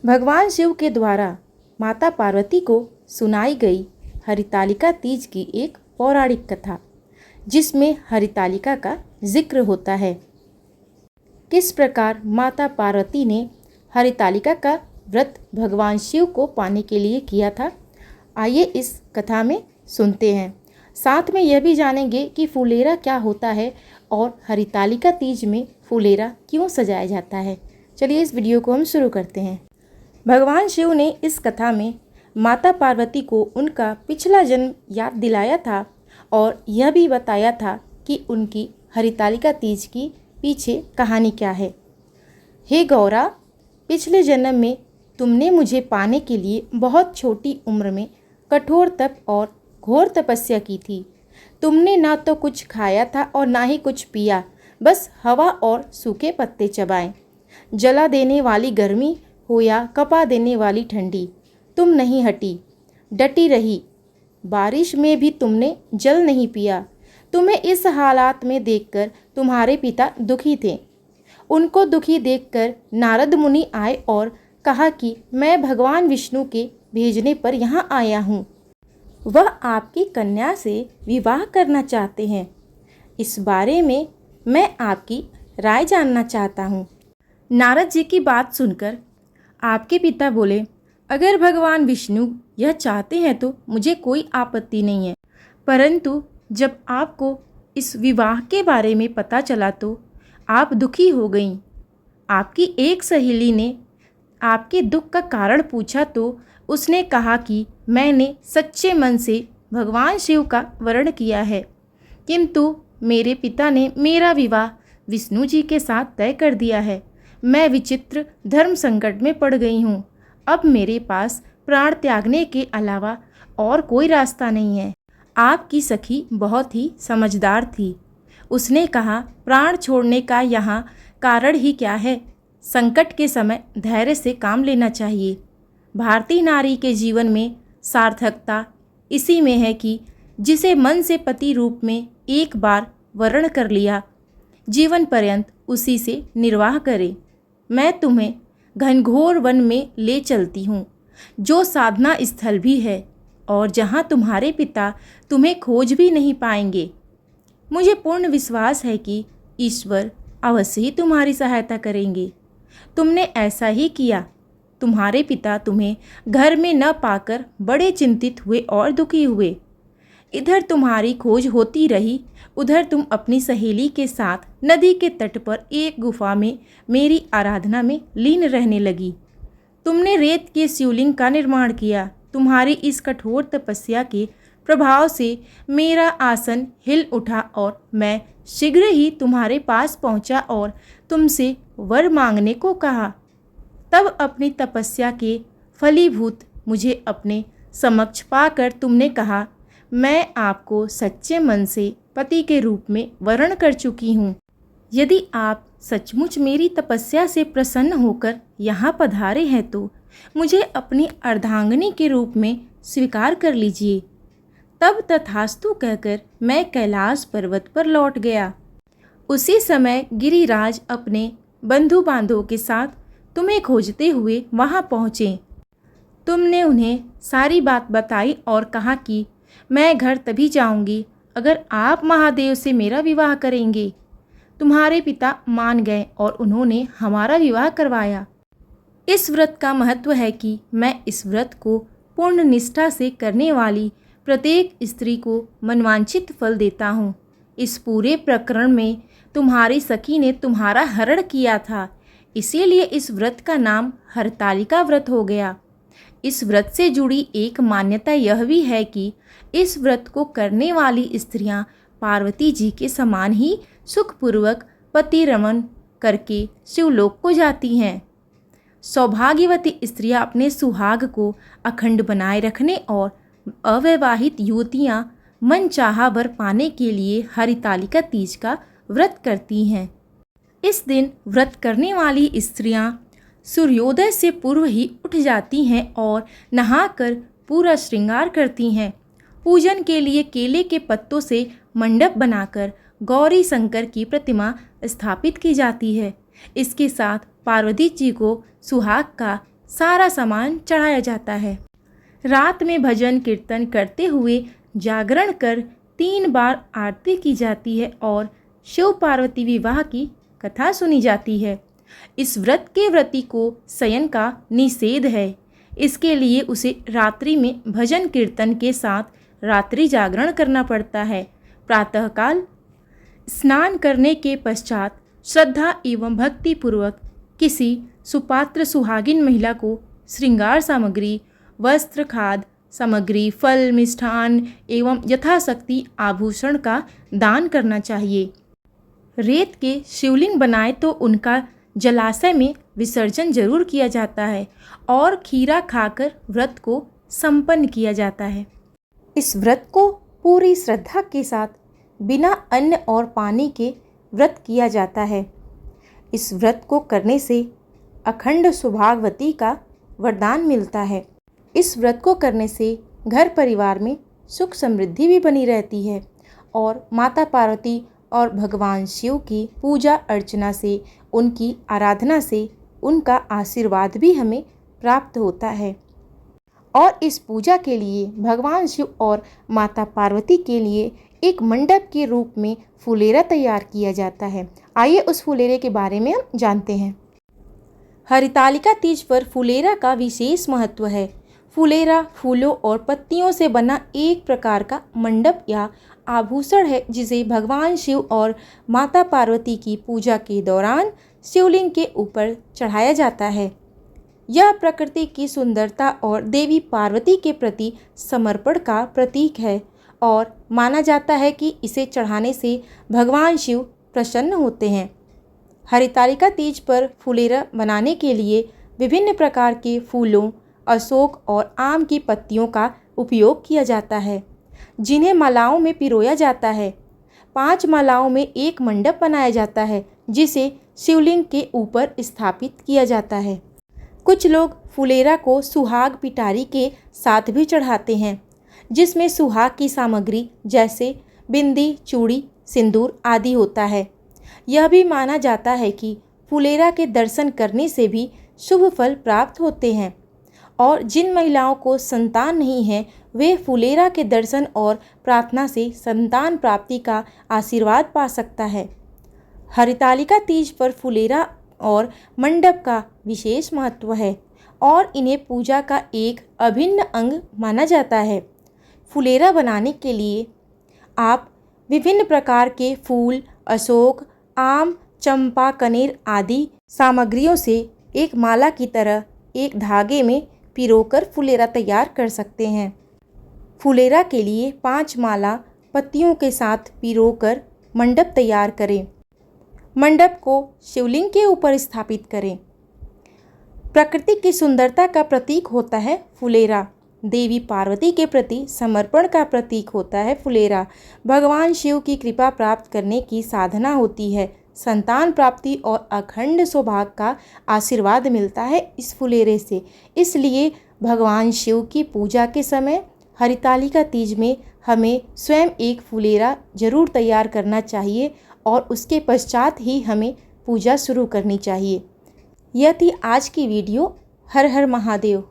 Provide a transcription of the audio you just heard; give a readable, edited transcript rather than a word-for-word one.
भगवान शिव के द्वारा माता पार्वती को सुनाई गई हरितालिका तीज की एक पौराणिक कथा, जिसमें हरितालिका का जिक्र होता है। किस प्रकार माता पार्वती ने हरितालिका का व्रत भगवान शिव को पाने के लिए किया था, आइए इस कथा में सुनते हैं। साथ में यह भी जानेंगे कि फुलेरा क्या होता है और हरितालिका तीज में फुलेरा क्यों सजाया जाता है। चलिए इस वीडियो को हम शुरू करते हैं। भगवान शिव ने इस कथा में माता पार्वती को उनका पिछला जन्म याद दिलाया था और यह भी बताया था कि उनकी हरितालिका तीज की पीछे कहानी क्या है। हे गौरा, पिछले जन्म में तुमने मुझे पाने के लिए बहुत छोटी उम्र में कठोर तप और घोर तपस्या की थी। तुमने ना तो कुछ खाया था और ना ही कुछ पिया, बस हवा और सूखे पत्ते चबाए। जला देने वाली गर्मी हो या कपा देने वाली ठंडी, तुम नहीं हटी, डटी रही। बारिश में भी तुमने जल नहीं पिया। तुम्हें इस हालात में देखकर तुम्हारे पिता दुखी थे। उनको दुखी देखकर नारद मुनि आए और कहा कि मैं भगवान विष्णु के भेजने पर यहाँ आया हूँ। वह आपकी कन्या से विवाह करना चाहते हैं। इस बारे में मैं आपकी राय जानना चाहता हूँ। नारद जी की बात सुनकर आपके पिता बोले, अगर भगवान विष्णु यह चाहते हैं तो मुझे कोई आपत्ति नहीं है, परंतु जब आपको इस विवाह के बारे में पता चला तो आप दुखी हो गईं। आपकी एक सहेली ने आपके दुख का कारण पूछा तो उसने कहा कि मैंने सच्चे मन से भगवान शिव का वरण किया है, किंतु मेरे पिता ने मेरा विवाह विष्णु जी के साथ तय कर दिया है। मैं विचित्र धर्म संकट में पड़ गई हूँ। अब मेरे पास प्राण त्यागने के अलावा और कोई रास्ता नहीं है। आपकी सखी बहुत ही समझदार थी। उसने कहा, प्राण छोड़ने का यहाँ कारण ही क्या है। संकट के समय धैर्य से काम लेना चाहिए। भारतीय नारी के जीवन में सार्थकता इसी में है कि जिसे मन से पति रूप में एक बार वर्ण कर लिया, जीवन पर्यंत उसी से निर्वाह करे। मैं तुम्हें घनघोर वन में ले चलती हूँ, जो साधना स्थल भी है और जहाँ तुम्हारे पिता तुम्हें खोज भी नहीं पाएंगे। मुझे पूर्ण विश्वास है कि ईश्वर अवश्य ही तुम्हारी सहायता करेंगे। तुमने ऐसा ही किया। तुम्हारे पिता तुम्हें घर में न पाकर बड़े चिंतित हुए और दुखी हुए। इधर तुम्हारी खोज होती रही, उधर तुम अपनी सहेली के साथ नदी के तट पर एक गुफा में मेरी आराधना में लीन रहने लगी। तुमने रेत के शिवलिंग का निर्माण किया। तुम्हारी इस कठोर तपस्या के प्रभाव से मेरा आसन हिल उठा और मैं शीघ्र ही तुम्हारे पास पहुंचा और तुमसे वर मांगने को कहा। तब अपनी तपस्या के फलीभूत मुझे अपने समक्ष पाकर तुमने कहा, मैं आपको सच्चे मन से पति के रूप में वर्ण कर चुकी हूँ। यदि आप सचमुच मेरी तपस्या से प्रसन्न होकर यहाँ पधारे हैं तो मुझे अपनी अर्धांगिनी के रूप में स्वीकार कर लीजिए। तब तथास्तु कहकर मैं कैलाश पर्वत पर लौट गया। उसी समय गिरिराज अपने बंधु बांधवों के साथ तुम्हें खोजते हुए वहाँ पहुँचे। तुमने उन्हें सारी बात बताई और कहा कि मैं घर तभी जाऊंगी अगर आप महादेव से मेरा विवाह करेंगे। तुम्हारे पिता मान गए और उन्होंने हमारा विवाह करवाया। इस व्रत का महत्व है कि मैं इस व्रत को पूर्ण निष्ठा से करने वाली प्रत्येक स्त्री को मनवांछित फल देता हूँ। इस पूरे प्रकरण में तुम्हारी सखी ने तुम्हारा हरण किया था, इसीलिए इस व्रत का नाम हरतालिका व्रत हो गया। इस व्रत से जुड़ी एक मान्यता यह भी है कि इस व्रत को करने वाली स्त्रियां पार्वती जी के समान ही सुखपूर्वक पति रमन करके शिवलोक को जाती हैं। सौभाग्यवती स्त्रियां अपने सुहाग को अखंड बनाए रखने और अवैवाहित युवतियां मनचाहा वर पाने के लिए हरितालिका तीज का व्रत करती हैं। इस दिन व्रत करने वाली स्त्रियां सूर्योदय से पूर्व ही उठ जाती हैं और नहाकर पूरा श्रृंगार करती हैं। पूजन के लिए केले के पत्तों से मंडप बनाकर गौरी शंकर की प्रतिमा स्थापित की जाती है। इसके साथ पार्वती जी को सुहाग का सारा सामान चढ़ाया जाता है। रात में भजन कीर्तन करते हुए जागरण कर 3 बार आरती की जाती है और शिव पार्वती विवाह की कथा सुनी जाती है। इस व्रत के व्रती को शयन का निषेध है। इसके लिए उसे रात्रि में भजन कीर्तन के साथ रात्रि जागरण करना पड़ता है। प्रातःकाल स्नान करने के पश्चात श्रद्धा एवं भक्ति पूर्वक किसी सुपात्र सुहागिन महिला को श्रृंगार सामग्री, वस्त्र, खाद्य सामग्री, फल, मिष्ठान एवं यथाशक्ति आभूषण का दान करना चाहिए। रेत के शिवलिंग बनाए तो उनका जलाशय में विसर्जन जरूर किया जाता है और खीरा खाकर व्रत को संपन्न किया जाता है। इस व्रत को पूरी श्रद्धा के साथ बिना अन्न और पानी के व्रत किया जाता है। इस व्रत को करने से अखंड सौभाग्यवती का वरदान मिलता है। इस व्रत को करने से घर परिवार में सुख समृद्धि भी बनी रहती है और माता पार्वती और भगवान शिव की पूजा अर्चना से, उनकी आराधना से उनका आशीर्वाद भी हमें प्राप्त होता है। और इस पूजा के लिए भगवान शिव और माता पार्वती के लिए एक मंडप के रूप में फुलेरा तैयार किया जाता है। आइए उस फुलेरे के बारे में हम जानते हैं। हरितालिका तीज पर फुलेरा का विशेष महत्व है। फुलेरा फूलों और पत्तियों से बना एक प्रकार का मंडप या आभूषण है जिसे भगवान शिव और माता पार्वती की पूजा के दौरान शिवलिंग के ऊपर चढ़ाया जाता है। यह प्रकृति की सुंदरता और देवी पार्वती के प्रति समर्पण का प्रतीक है और माना जाता है कि इसे चढ़ाने से भगवान शिव प्रसन्न होते हैं। हरितालिका तीज पर फुलेरा बनाने के लिए विभिन्न प्रकार के फूलों, अशोक और आम की पत्तियों का उपयोग किया जाता है, जिन्हें मालाओं में पिरोया जाता है। 5 मालाओं में एक मंडप बनाया जाता है जिसे शिवलिंग के ऊपर स्थापित किया जाता है। कुछ लोग फुलेरा को सुहाग पिटारी के साथ भी चढ़ाते हैं, जिसमें सुहाग की सामग्री जैसे बिंदी, चूड़ी, सिंदूर आदि होता है। यह भी माना जाता है कि फुलेरा के दर्शन करने से भी शुभ फल प्राप्त होते हैं और जिन महिलाओं को संतान नहीं है वे फुलेरा के दर्शन और प्रार्थना से संतान प्राप्ति का आशीर्वाद पा सकता है। हरितालिका तीज पर फुलेरा और मंडप का विशेष महत्व है और इन्हें पूजा का एक अभिन्न अंग माना जाता है। फुलेरा बनाने के लिए आप विभिन्न प्रकार के फूल, अशोक, आम, चंपा, कनेर आदि सामग्रियों से एक माला की तरह एक धागे में पिरोकर फुलेरा तैयार कर सकते हैं। फुलेरा के लिए 5 माला पत्तियों के साथ पिरोकर मंडप तैयार करें। मंडप को शिवलिंग के ऊपर स्थापित करें। प्रकृति की सुंदरता का प्रतीक होता है फुलेरा। देवी पार्वती के प्रति समर्पण का प्रतीक होता है फुलेरा। भगवान शिव की कृपा प्राप्त करने की साधना होती है। संतान प्राप्ति और अखंड सौभाग्य का आशीर्वाद मिलता है इस फुलेरे से। इसलिए भगवान शिव की पूजा के समय हरितालिका तीज में हमें स्वयं एक फुलेरा जरूर तैयार करना चाहिए और उसके पश्चात ही हमें पूजा शुरू करनी चाहिए। यह थी आज की वीडियो। हर हर महादेव।